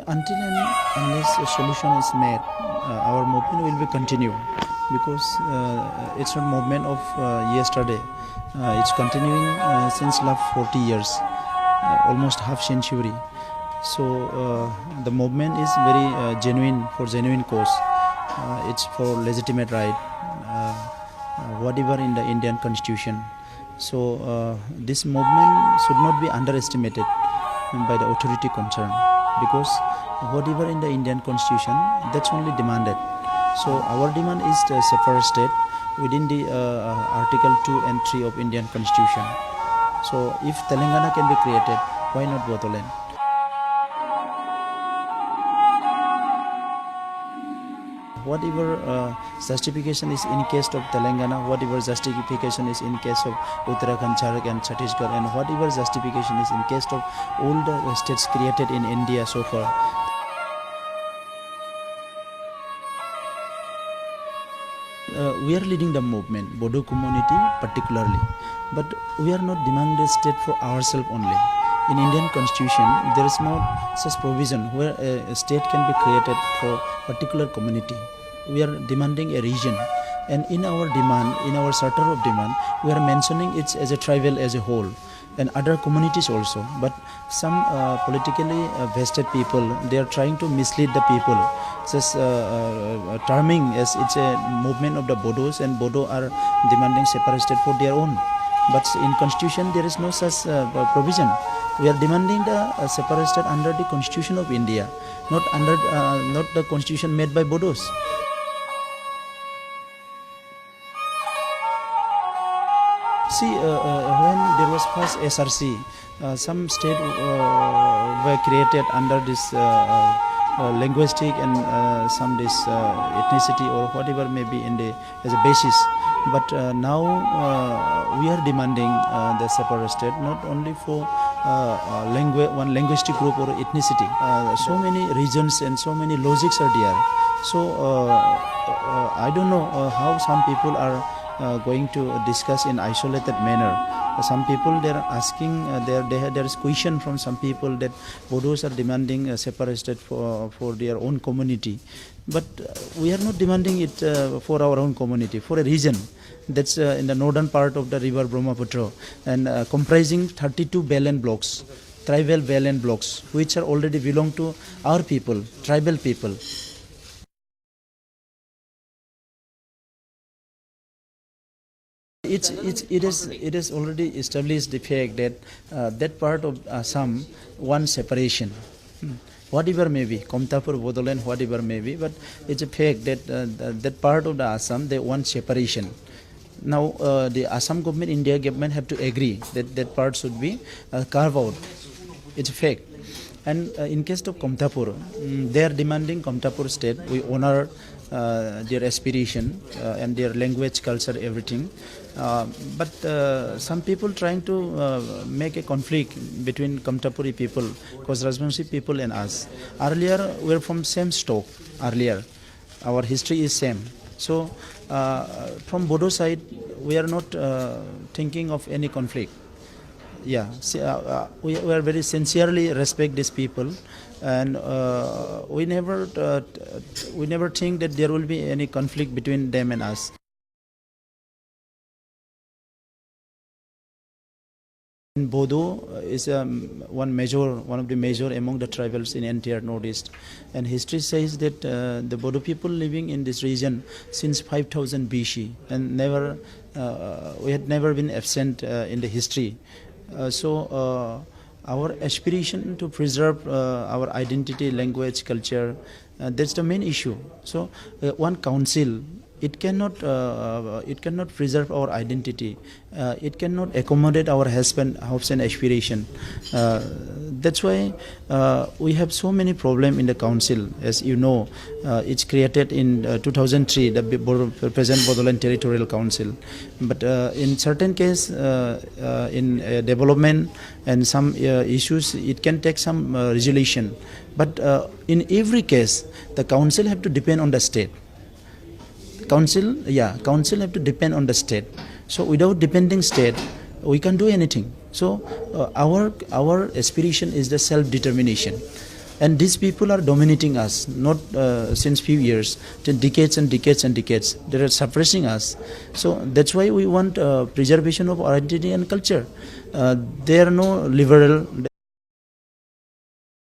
Until and unless a solution is made, our movement will be continue because it's not movement of yesterday. It's continuing since last 40 years, almost half century. So the movement is very genuine for genuine cause. It's for legitimate right, whatever in the Indian Constitution. So this movement should not be underestimated by the authority concerned because whatever in the Indian Constitution, that's only demanded. So our demand is the separate state within the Article 2 and 3 of Indian Constitution. So if Telangana can be created, why not Bodoland? Whatever justification is in case of Telangana, whatever justification is in case of Uttarakhand, Jharkhand and Chhattisgarh, and whatever justification is in case of all the states created in India so far. We are leading the movement, Bodo community particularly, but we are not demanding a state for ourselves only. In Indian Constitution, there is no such provision where a state can be created for particular community. We are demanding a region, and in our demand, in our charter of demand, we are mentioning it as a tribal as a whole, and other communities also. But some politically vested people, they are trying to mislead the people, just terming as it's a movement of the Bodos, and Bodo are demanding separate state for their own. But in Constitution, there is no such provision. We are demanding the separate state under the Constitution of India, not under not the Constitution made by Bodos. See, when there was first SRC, some state were created under this linguistic and some this ethnicity or whatever may be in the as a basis. But now we are demanding the separate state not only for one linguistic group or ethnicity. So many regions and so many logics are there. So I don't know how some people are going to discuss in isolated manner. Some people they are asking, there is question from some people that Bodos are demanding a separate state for their own community. But we are not demanding it for our own community, for a region that's in the northern part of the river Brahmaputra and comprising 32 Baleen blocks, tribal Baleen blocks, which are already belong to our people, tribal people. It is already established the fact that that part of Assam wants separation. Whatever may be, Komtapur, Bodoland, whatever may be, but it's a fact that that part of the Assam, they want separation. Now, the Assam government, India government have to agree that that part should be carved out. It's a fact. And in case of Komtapur, they are demanding Komtapur state. We honor their aspiration and their language, culture, everything. But some people trying to make a conflict between Komtapuri people, because Rajbanshi people and us. Earlier, we are from same stock. Earlier, our history is same. So, from Bodo side, we are not thinking of any conflict. Yeah, we are very sincerely respect these people, and we never think that there will be any conflict between them and us. Bodo is one of the major among the tribals in entire Northeast, and history says that the Bodo people living in this region since 5000 BC, and we had never been absent in the history. So our aspiration to preserve our identity, language, culture, that's the main issue. So one council, it cannot preserve our identity. It cannot accommodate our hopes and aspiration. That's why we have so many problems in the council. As you know, it's created in 2003, the present Bodoland Territorial Council. But in certain case, in development and some issues, it can take some resolution. But in every case, the council have to depend on the state. Council have to depend on the state. So without depending state, we can't do anything. So our aspiration is the self-determination. and these people are dominating us, not since few years, decades and decades and decades. They are suppressing us. So that's why we want preservation of identity and culture. They are no liberal.